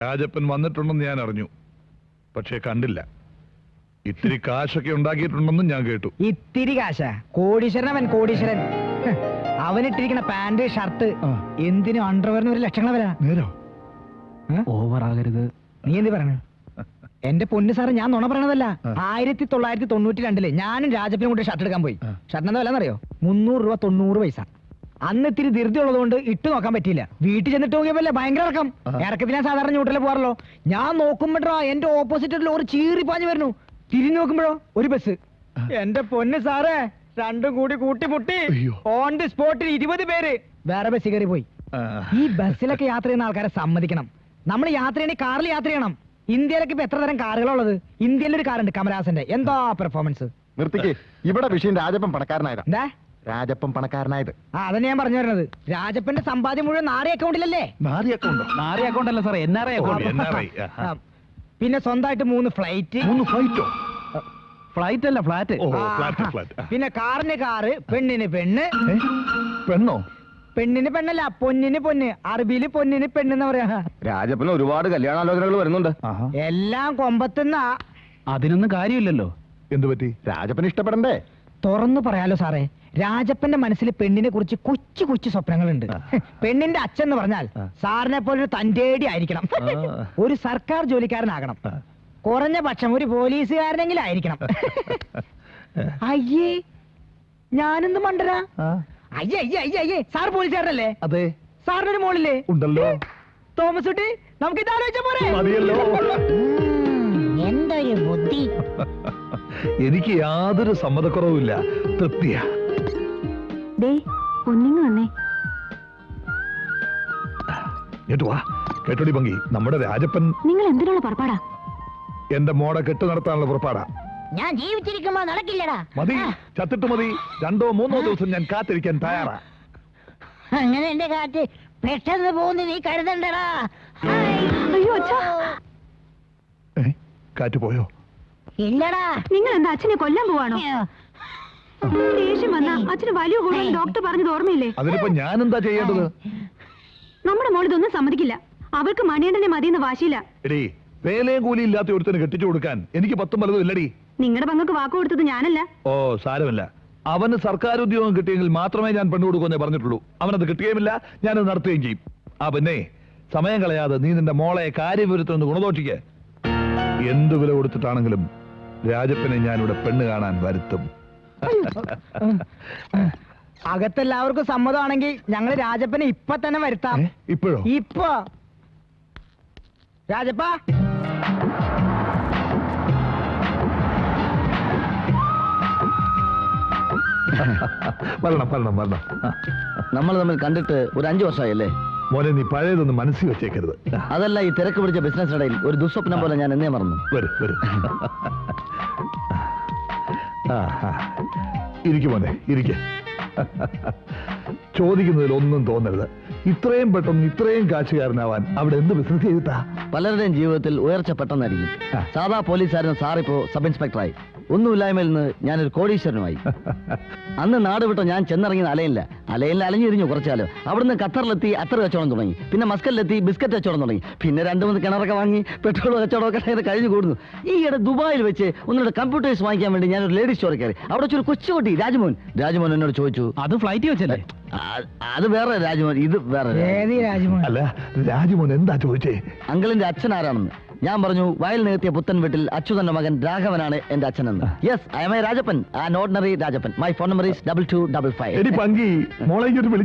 രാജപ്പൻ വന്നിട്ടുണ്ടെന്ന് ഞാൻ അറിഞ്ഞു, പക്ഷേ കണ്ടില്ല. ഇത്തിരി കാശൊക്കെ ഉണ്ടാക്കിയിട്ടുണ്ടെന്നും ഞാൻ കേട്ടു. ഇത്തിരി കാശ? കോടീശ്വരൻ. കോടീശ്വരൻ. അവനിട്ടിരിക്കുന്ന പാന്റ് ഷർട്ട് എന്തിനും അണ്ടർവെയറിന് 1 ലക്ഷങ്ങൾ വരാ. നേരോ? ഓവർ ആകരുത്. നീ എന്ത് പറഞ്ഞു? എന്റെ പൊന്നു സാറ്, ഞാൻ നുണ പറയണതല്ല. 1992 ഞാനും രാജപ്പനും കൂടി ഷർട്ട് എടുക്കാൻ പോയി. ഷർട്ടിന് എന്താ വിലന്നറിയോ? 300 രൂപ 90 പൈസ. അന്ന് ഇത്തിരി ധൃതി ഉള്ളതുകൊണ്ട് ഇട്ട് നോക്കാൻ പറ്റിയില്ല. വീട്ടിൽ ചെന്നിട്ട് നോക്കിയപ്പോലെ ഭയങ്കര ഇറക്കം. ഇറക്കത്തിൽ ഞാൻ സാധാരണ ന്യൂട്രലിൽ പോകാറല്ലോ. ഞാൻ നോക്കുമ്പോഴാ എന്റെ ഓപ്പോസിറ്റ് ഒരു ലോറി ചീറി പാഞ്ഞു വരുന്നു. തിരിഞ്ഞു നോക്കുമ്പോഴോ ഒരു ബസ്. എന്റെ പൊന്ന് സാറേ, രണ്ടും കൂടി കൂട്ടിമുട്ടി. ഓൺ ദി സ്പോട്ടിൽ 20 പേര് വേറെ ബസ് കയറി പോയി. ഈ ബസ്സിലൊക്കെ യാത്ര ചെയ്യുന്ന ആൾക്കാരെ സമ്മതിക്കണം. നമ്മൾ യാത്ര ചെയ്യണമെങ്കിൽ കാറിൽ യാത്ര ചെയ്യണം. ഇന്ത്യയിലൊക്കെ ഇപ്പൊ എത്ര തരം കാറുകളുള്ളത്? ഇന്ത്യയിലൊരു കാറുണ്ട് കമലഹാസന്റെ. എന്താ പെർഫോമൻസ്! നിർത്തിക്ക്. ഇവിടെ വിഷയം രാജപ്പൻ പണക്കാരനായത്. എന്താ രാജപ്പൻ പണക്കാരനായത്? അതന്നെ ഞാൻ പറഞ്ഞു വരുന്നത്. രാജപ്പന്റെ സമ്പാദ്യം മുഴുവൻ നാറി അക്കൗണ്ടിലല്ലേ? നാരി അക്കൗണ്ടോ? നാരി അക്കൗണ്ട് അല്ല സാറേ, NRI അക്കൗണ്ട്. പിന്നെ സ്വന്തമായിട്ട് 3 ഫ്ലൈറ്റ്. 3 ഫ്ലൈറ്റോ? ഫ്ലൈറ്റ് അല്ല, ഫ്ലാറ്റ്. ഫ്ലാറ്റ്. പിന്നെ കാറിന് കാറ്, പെണ്ണിന് പെണ്ണ്. പെണ്ണോ? പെണ്ണിന് പെണ്ണല്ല, പൊന്നിന് പൊന്ന്. അറബിയില് പൊന്നിന് പെണ്ണെന്ന് പറയാ. രാജപ്പന് ഒരുപാട് കല്യാണാലോചനകൾ വരുന്നുണ്ട്. എല്ലാം കൊമ്പത്തുന്ന. അതിനൊന്നും കാര്യമില്ലല്ലോ. എന്തു പറ്റി? രാജപ്പന് ഇഷ്ടപ്പെടണ്ടേ? തുറന്നു പറയാലോ സാറേ, രാജപ്പന്റെ മനസ്സിൽ പെണ്ണിനെ കുറിച്ച് കൊച്ചു കൊച്ചു സ്വപ്നങ്ങളുണ്ട്. പെണ്ണിന്റെ അച്ഛൻ എന്ന് പറഞ്ഞാൽ സാറിനെ പോലെ ഒരു തന്റേടി ആയിരിക്കണം. ഒരു സർക്കാർ ജോലിക്കാരനാകണം. കുറഞ്ഞ പക്ഷം ഒരു പോലീസുകാരനെങ്കിലും ആയിരിക്കണം. അയ്യേ, ഞാനെന്ത് മണ്ടരാ? അയ്യേ അയ്യേ അയ്യേ അയ്യേ, സാർ പോലീസുകാരനല്ലേ? അതെ. സാറിനൊരു മോളില്ലേ? ഉണ്ടല്ലോ. തോമസ് കുട്ടി, നമുക്ക് ഇത് ആലോചിച്ച പോരെ? മതിയല്ലോ. എന്തൊരു ബുദ്ധി! എനിക്ക് യാതൊരു സമ്മതക്കുറവുമില്ല. തൃപ്തിയാ. വന്നേ. വാ. കേട്ടോടി ഭംഗി, നമ്മുടെ രാജപ്പൻ. നിങ്ങൾ എന്തിനുള്ള പുറപ്പാടാ? എന്റെ മോടെ കെട്ടു നടത്താനുള്ള പുറപ്പാടാ. ഞാൻ ജീവിച്ചിരിക്കുമ്പോ നടക്കില്ലടാ. മതി, ചത്തിട്ട് മതി. 2 or 3 ദിവസം ഞാൻ കാത്തിരിക്കാൻ തയ്യാറാ. അങ്ങനെ എന്റെ കാറ്റ് പെട്ടെന്ന് പോകുന്നു, നീ കരുതണ്ടടാ. അയ്യോ അച്ഛാ. കാറ്റ് പോയോ? ഇല്ലടാ. നിങ്ങൾ എന്താ അച്ഛനെ കൊല്ലാൻ പോവാണോ? ദേഷ്യം വന്നാ അച്ഛന് വലിയ കൂടുതൽ ഡോക്ടർ പറഞ്ഞത് ഓർമ്മയില്ലേ? അതിനിപ്പോ ഞാൻ എന്താ ചെയ്യേണ്ടത്? നമ്മുടെ മോൾ ഇതൊന്നും സമ്മതിക്കില്ല. അവൾക്ക് മണിയണ്ടനെ മതിയെന്ന് വാശിയില്ല. എടീ, വേലയും കൂലി ഇല്ലാത്ത ഒരുത്തിന് കെട്ടിച്ചു കൊടുക്കാൻ എനിക്ക് 10 പലതും ഇല്ലടി. നിങ്ങളുടെ പങ്കക്ക് വാക്ക് കൊടുത്തത് ഞാനല്ല. ഓ, സാരമില്ല. അവന് സർക്കാർ ഉദ്യോഗം കിട്ടിയെങ്കിൽ മാത്രമേ ഞാൻ പെണ്ണു കൊടുക്കുമെന്നേ പറഞ്ഞിട്ടുള്ളൂ. അവനത് കിട്ടുകയുമില്ല, ഞാനത് നടത്തുകയും ചെയ്യും. പിന്നെ സമയം കളയാതെ നീ നിന്റെ മോളെ കാര്യവിരുദ്ധം ഗുണദോഷിക്ക്. എന്ത് വില കൊടുത്തിട്ടാണെങ്കിലും രാജപ്പനെ ഞാനിവിടെ പെണ്ണ് കാണാൻ വരുത്തും. അകത്തെല്ലാവർക്കും സമ്മതമാണെങ്കിൽ ഞങ്ങൾ രാജപ്പനെ ഇപ്പൊ തന്നെ വരുത്താം. ഇപ്പോഴോ? ഇപ്പൊ രാജപ്പ. വരണം. നമ്മൾ തമ്മിൽ കണ്ടിട്ട് ഒരു 5 വർഷമായല്ലേ? മോനെ, നീ പഴയതൊന്നും മനസ്സിൽ വെച്ചേക്കരുത്. അതല്ല, ഈ തിരക്ക് പിടിച്ച ബിസിനസ്സിനിടയിൽ ഒരു ദുസ്വപ്നം പോലെ ഞാൻ എന്നേ മറന്നു. വരും. ഇരിക്കും മോനെ, ഇരിക്ക. ചോദിക്കുന്നതിൽ ഒന്നും തോന്നരുത്. ഇത്രയും പെട്ടെന്ന് ഇത്രയും കാശുകാരനാവാൻ അവിടെ എന്ത് ബിസിനസ് ചെയ്തിട്ടാ? പലരുടെയും ജീവിതത്തിൽ ഉയർച്ച പെട്ടെന്നായിരിക്കും. സാധാ പോലീസുകാരൻ സാറിപ്പോ സബ് ഇൻസ്പെക്ടറായി. ഒന്നുമില്ലായ്മയിൽ നിന്ന് ഞാനൊരു കോടീശ്വരനുമായി. അന്ന് നാട് വിട്ടോ ഞാൻ ചെന്നിറങ്ങിയ അലയിൽ അലഞ്ഞിരിഞ്ഞു കുറച്ചാലോ. അവിടുന്ന് ഖത്തറിലെത്തി അത്തർ കച്ചവടം തുടങ്ങി. പിന്നെ മസ്കലിലെത്തി ബിസ്ക്കറ്റ് കച്ചവടം തുടങ്ങി. പിന്നെ 2-3 കിണറൊക്കെ വാങ്ങി പെട്രോൾ കച്ചവടമൊക്കെ കഴിഞ്ഞു കൂടുന്നു. ഈയിടെ ദുബായിൽ വെച്ച് ഒന്നുകൂടെ കമ്പ്യൂട്ടേഴ്സ് വാങ്ങിക്കാൻ വേണ്ടി ഞാനൊരു ലേഡീസ് സ്റ്റോറിൽ കയറി. അവിടെ വെച്ചൊരു കൊച്ചുകുട്ടി രാജ്മോൻ എന്നോട് ചോദിച്ചു. അത് ഫ്ലൈറ്റ് വെച്ചല്ലേ? അത് വേറെ രാജ്മോൻ, ഇത് വേറെ. അല്ല, രാജ്മോൻ എന്താ ചോദിച്ചേ? അങ്കിളിന്റെ അച്ഛൻ ആരാണെന്ന്. ഞാൻ പറഞ്ഞു, വയൽ നികത്തിയ പുത്തൻ വീട്ടിൽ അച്യുതന്റെ മകൻ രാഘവനാണ് എന്റെ അച്ഛനെന്ന്. Yes, I am a Rajappan, an ordinary Rajappan. My phone number is 2255. മോളെ